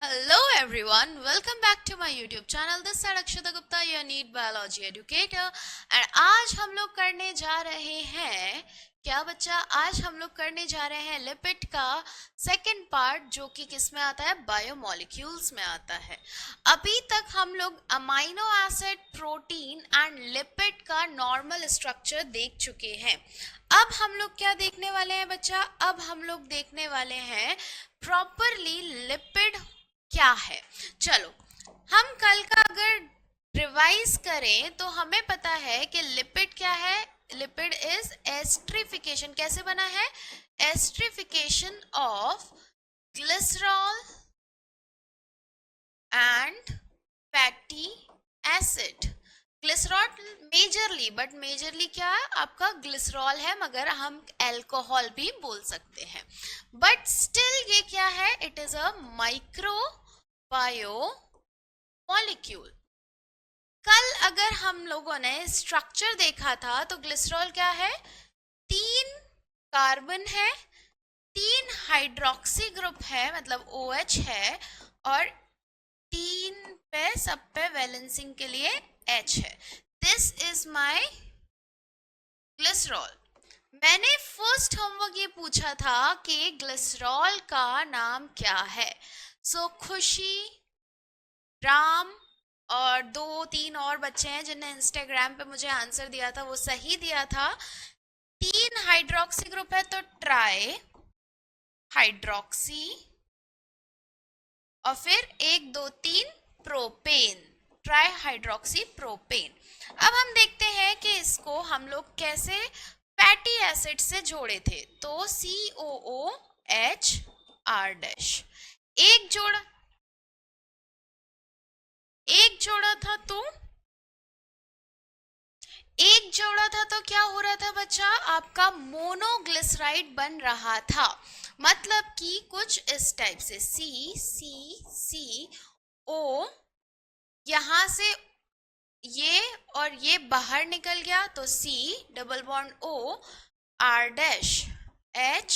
Hello everyone, welcome back to my YouTube channel. This is Akshita Gupta, your NEET biology educator. And आज हम लोग करने जा रहे हैं क्या बच्चा? आज हम लोग करने जा रहे हैं लिपिड का सेकंड पार्ट, जो कि किस में आता है? बायोमोलिक्यूल्स में आता है। अभी तक हम लोग amino acid, protein and lipid का नॉर्मल स्ट्रक्चर देख चुके हैं। अब हम लोग क्या देखने वाले हैं बच्चा? अब हम लोग देखने वाले हैं प्रॉपरली लिपिड क्या है। चलो, हम कल का अगर रिवाइज करें तो हमें पता है कि लिपिड क्या है। Lipid is esterification. कैसे बना है? Esterification of glycerol and fatty acid. Glycerol majorly, but majorly क्या है आपका? ग्लिसरॉल है, मगर हम अल्कोहल भी बोल सकते हैं। बट स्टिल ये क्या है? It is a micro bio molecule. कल अगर हम लोगों ने स्ट्रक्चर देखा था तो ग्लिसरॉल क्या है? 3 कार्बन है, 3 हाइड्रोक्सी ग्रुप है, मतलब OH है, और 3 पे सब पे वैलेंसिंग के लिए H है। This is my glycerol. मैंने फर्स्ट होमवर्क ये पूछा था कि ग्लिसरॉल का नाम क्या है। सो खुशी, राम और 2-3 और बच्चे हैं जिनने इंस्टाग्राम पे मुझे आंसर दिया था, वो सही दिया था। 3 हाइड्रोक्सी ग्रुप है तो ट्राई हाइड्रोक्सी, और फिर 1 2 3 प्रोपेन, ट्राई हाइड्रोक्सी प्रोपेन। अब हम देखते हैं कि इसको हम लोग कैसे फैटी एसिड से जोड़े थे। तो COOH R डैश, एक जोड़ा था तो क्या हो रहा था बच्चा? आपका मोनोग्लिसराइड बन रहा था। मतलब कि कुछ इस टाइप से CCCO, यहां से ये और ये बाहर निकल गया तो C double bond O R dash H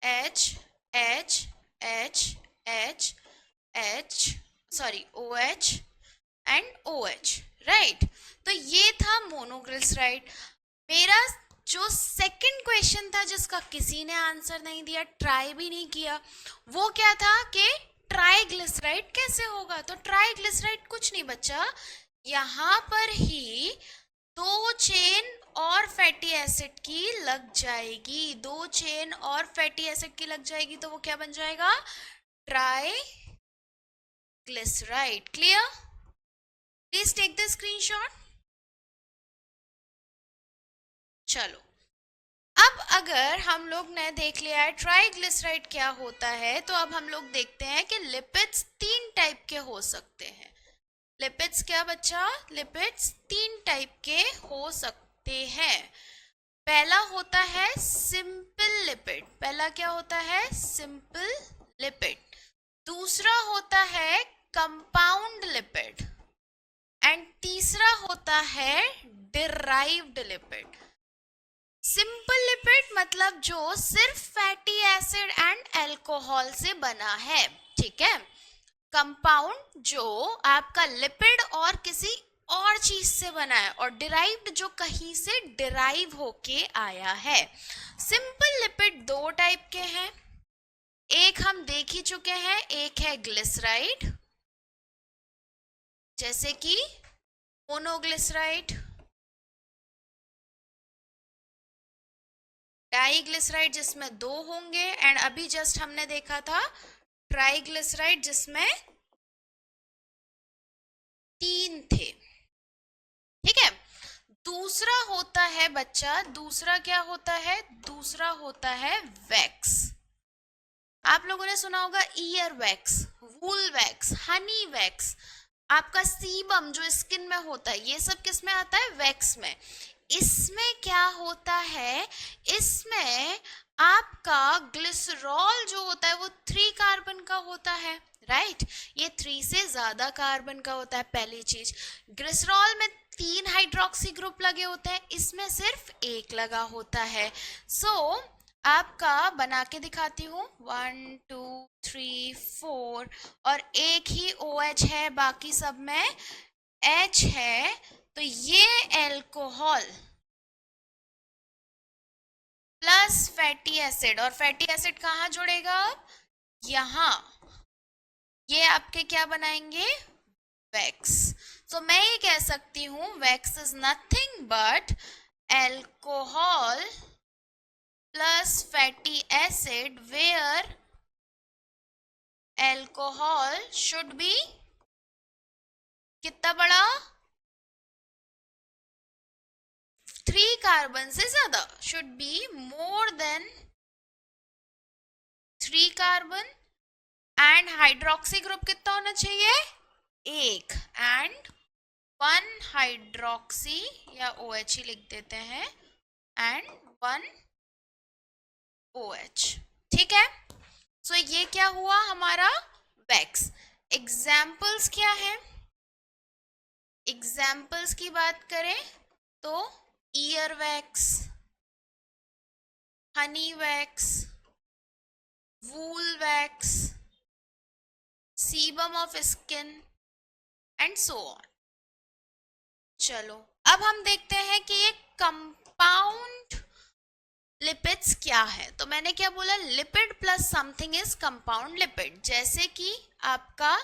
H H H H H sorry OH and OH, right. तो ये था मोनोग्लिसराइड। मेरा जो सेकंड क्वेश्चन था जिसका किसी ने आंसर नहीं दिया, ट्राई भी नहीं किया, वो क्या था कि ट्राइग्लिसराइड कैसे होगा? तो ट्राइग्लिसराइड कुछ नहीं बच्चा, यहाँ पर ही 2 चेन और फैटी एसिड की लग जाएगी, 2 चेन और फैटी एसिड की लग जाएगी, तो वो क्या बन जाएगा? Triglyceride. Clear? Please take the screenshot. चलो, अब अगर हम लोग ने देख लिया है ट्राइग्लिसराइड क्या होता है, तो अब हम लोग देखते हैं कि लिपिड्स 3 टाइप के हो सकते हैं। लिपिड्स क्या बच्चा? लिपिड्स 3 टाइप के हो सकते हैं। पहला होता है सिंपल लिपिड। पहला क्या होता है? Simple lipid. दूसरा होता है कंपाउंड लिपिड, एंड तीसरा होता है डिराइव्ड लिपिड। सिंपल लिपिड मतलब जो सिर्फ फैटी एसिड एंड अल्कोहल से बना है, ठीक है। कंपाउंड जो आपका लिपिड और किसी और चीज से बना है, और डिराइव्ड जो कहीं से डिराइव होके आया है। सिंपल लिपिड 2 टाइप के हैं, एक हम देख ही चुके हैं, एक है ग्लिसराइड जैसे कि मोनोग्लिसराइड, डाइग्लिसराइड जिसमें 2 होंगे, एंड अभी जस्ट हमने देखा था ट्राइग्लिसराइड जिसमें 3 थे, ठीक है। दूसरा होता है बच्चा, दूसरा क्या होता है? दूसरा होता है वैक्स। आप लोगों ने सुना होगा ईयर वैक्स, वूल वैक्स, हनी वैक्स, आपका सीबम जो स्किन में होता है, ये सब किस में आता है? वैक्स में। इसमें क्या होता है? इसमें आपका ग्लिसरॉल जो होता है वो 3 कार्बन का होता है, राइट। ये 3 से ज्यादा कार्बन का होता है। पहली चीज, ग्लिसरॉल में 3 हाइड्रोक्सी ग्रुप लगे होते हैं, इसमें सिर्फ 1 लगा होता है। सो आपका बना के दिखाती हूँ, 1 2 3 4, और एक ही OH है, बाकी सब में H है, तो ये एल्कोहल प्लस फैटी एसिड, और फैटी एसिड कहाँ जुड़ेगा अब, यहाँ, ये आपके क्या बनाएंगे, वैक्स। सो मैं ये कह सकती हूँ wax is nothing but alcohol plus fatty acid where alcohol should be कितना बड़ा, 3 कार्बन से ज्यादा, should be more than 3 carbon, and hydroxy group कितना होना चाहिए, एक, एंड 1 हाइड्रोक्सी या OH ही लिख देते हैं, एंड 1 OH। ठीक है, सो ये क्या हुआ हमारा वैक्स। एग्जाम्पल्स क्या है, एग्जाम्पल्स की बात करें तो ear wax, honey wax, wool wax, sebum of skin and so on. चलो अब हम देखते हैं कि ये कंपाउंड लिपिड्स क्या है। तो मैंने क्या बोला, lipid plus something is compound lipid, जैसे कि आपका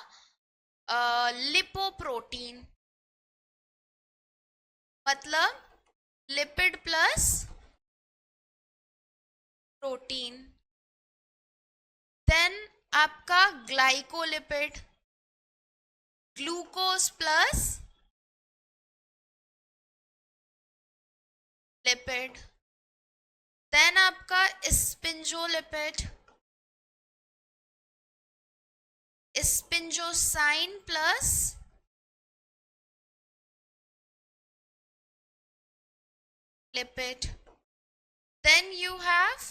लिपोप्रोटीन, मतलब लिपिड प्लस प्रोटीन। देन आपका glycolipid, glucose plus lipid. Then आपका sphingolipid, sphingosine plus lipid. Then you have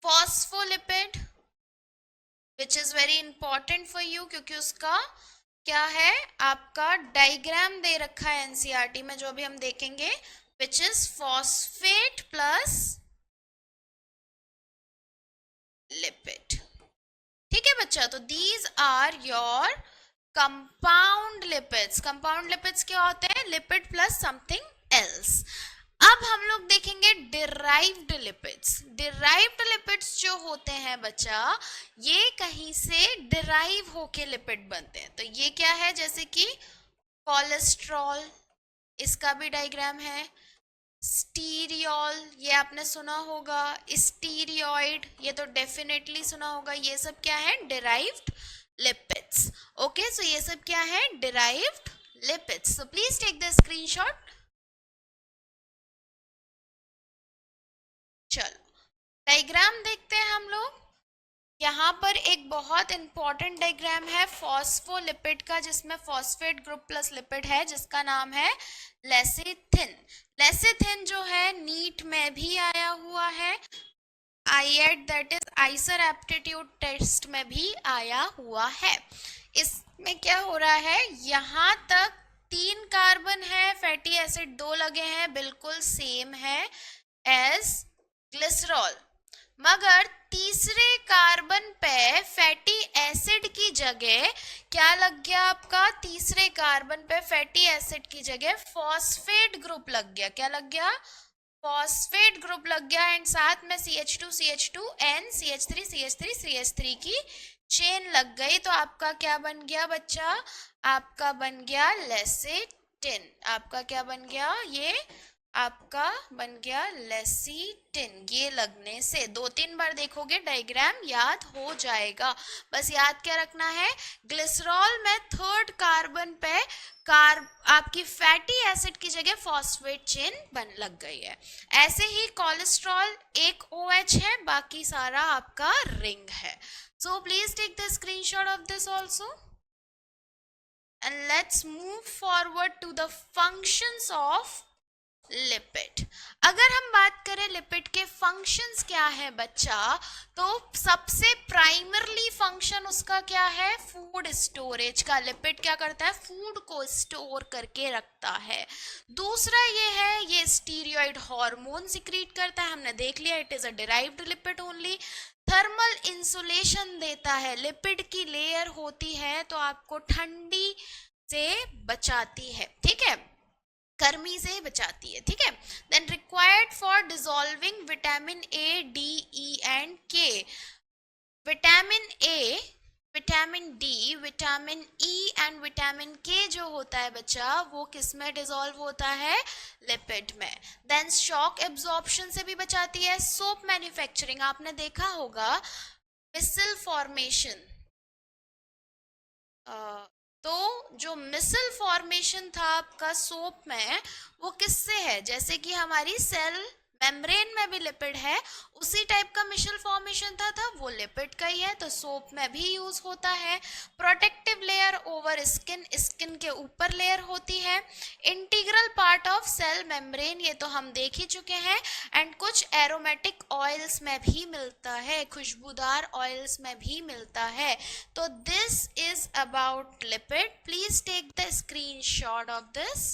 phospholipid which is very important for you, क्योंकि उसका क्या है, आपका डायग्राम दे रखा है एनसीईआरटी में, जो अभी हम देखेंगे, which is phosphate plus lipid। ठीक है बच्चा, तो these are your compound lipids. Compound lipids क्या होते हैं, लिपिड प्लस समथिंग एल्स। अब हम लोग देखेंगे डिराइव्ड लिपिड्स। डिराइव्ड लिपिड्स जो होते हैं बच्चा, ये कहीं से डिराइव होके लिपिड बनते हैं। तो ये क्या है, जैसे कि कोलेस्ट्रॉल, इसका भी डायग्राम है। स्टीरियोल, ये आपने सुना होगा। स्टीरियोइड, ये तो डेफिनेटली सुना होगा। ये सब क्या है, डिराइव्ड लिपिड्स। ओके, सो ये सब क्या है, derived lipids. So please take the screenshot. चलो डायग्राम देखते हैं हम लोग। यहाँ पर एक बहुत इंपॉर्टेंट डायग्राम है फॉस्फोलिपिड का, जिसमें फॉस्फेट ग्रुप प्लस लिपिड है, जिसका नाम है लेसिथिन। लेसिथिन जो है नीट में भी आया हुआ है, IAT that is IISER aptitude test में भी आया हुआ है। इसमें क्या हो रहा है, यहाँ तक 3 कार्बन है, फैटी एसिड 2 लगे हैं, बिल्कुल सेम है एज ग्लिसरॉल, मगर तीसरे कार्बन पे फैटी एसिड की जगह क्या लग गया आपका, तीसरे कार्बन पे फैटी एसिड की जगह फॉस्फेट ग्रुप लग गया। क्या लग गया, फॉस्फेट ग्रुप लग गया, एंड साथ में CH2 CH2 N CH3 CH3 CH3 की चेन लग गई। तो आपका क्या बन गया बच्चा, आपका बन गया लेसिटिन। आपका क्या बन गया, ये आपका बन गया लेसिटिन। ये लगने से 2-3 बार देखोगे डायग्राम याद हो जाएगा। बस याद क्या रखना है, ग्लिसरॉल में 3rd कार्बन पे आपकी फैटी एसिड की जगह फॉस्फेट चेन बन लग गई है। ऐसे ही कोलेस्ट्रॉल एक OH है, बाकी सारा आपका रिंग है। So please take the screenshot of this also, and let's move forward to the functions of lipid. अगर हम बात करें लिपिड के फंक्शंस क्या है बच्चा, तो सबसे प्राइमरली फंक्शन उसका क्या है, फूड स्टोरेज का। लिपिड क्या करता है, फूड को स्टोर करके रखता है। दूसरा ये है, ये स्टीरॉयड हार्मोन सिक्रीट करता है, हमने देख लिया, it is a derived lipid only. Thermal insulation देता है, लिपिड की लेयर होती है तो आपको ठंडी से बचाती है, ठीक है, गर्मी से बचाती है, ठीक है। Then required for dissolving vitamin A, D, E and K. Vitamin A, vitamin D, vitamin E and vitamin K जो होता है बच्चा, वो किस में डिसॉल्व होता है, लिपिड में। देन शॉक एब्जॉर्प्शन से भी बचाती है। सोप मैन्युफैक्चरिंग, आपने देखा होगा मिसल फॉर्मेशन, तो जो मिसल फॉर्मेशन था आपका सोप में, वो किससे है, जैसे कि हमारी सेल मेम्ब्रेन में भी लिपिड है, उसी टाइप का मिसल फॉर्मेशन था वो लिपिड का ही है, तो सोप में भी यूज होता है। Protective layer over skin, skin के ऊपर लेयर होती है। Integral part of cell membrane, ये तो हम देख ही चुके हैं। एंड कुछ एरोमेटिक ऑयल्स में भी मिलता है, खुशबूदार ऑयल्स में भी मिलता है। तो this is about lipid. Please take the screenshot of this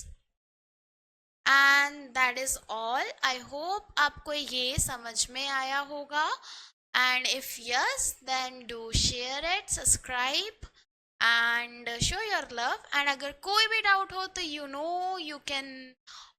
and that is all. I hope आपको ये समझ में आया होगा, and if yes then do share it, subscribe and show your love. And अगर कोई भी डाउट हो तो you can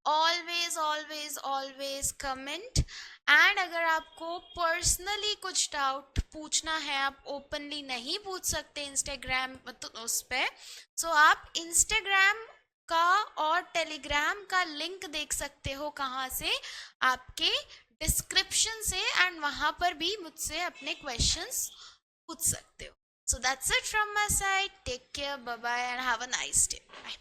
always always always comment. And अगर आपको पर्सनली कुछ डाउट पूछना है, आप ओपनली नहीं पूछ सकते इंस्टाग्राम उस पर, सो आप इंस्टाग्राम का और टेलीग्राम का लिंक देख सकते हो, कहाँ से, आपके डिस्क्रिप्शन से, एंड वहां पर भी मुझसे अपने क्वेश्चंस पूछ सकते हो। So that's it from my side, take care, bye bye and have a nice day, bye.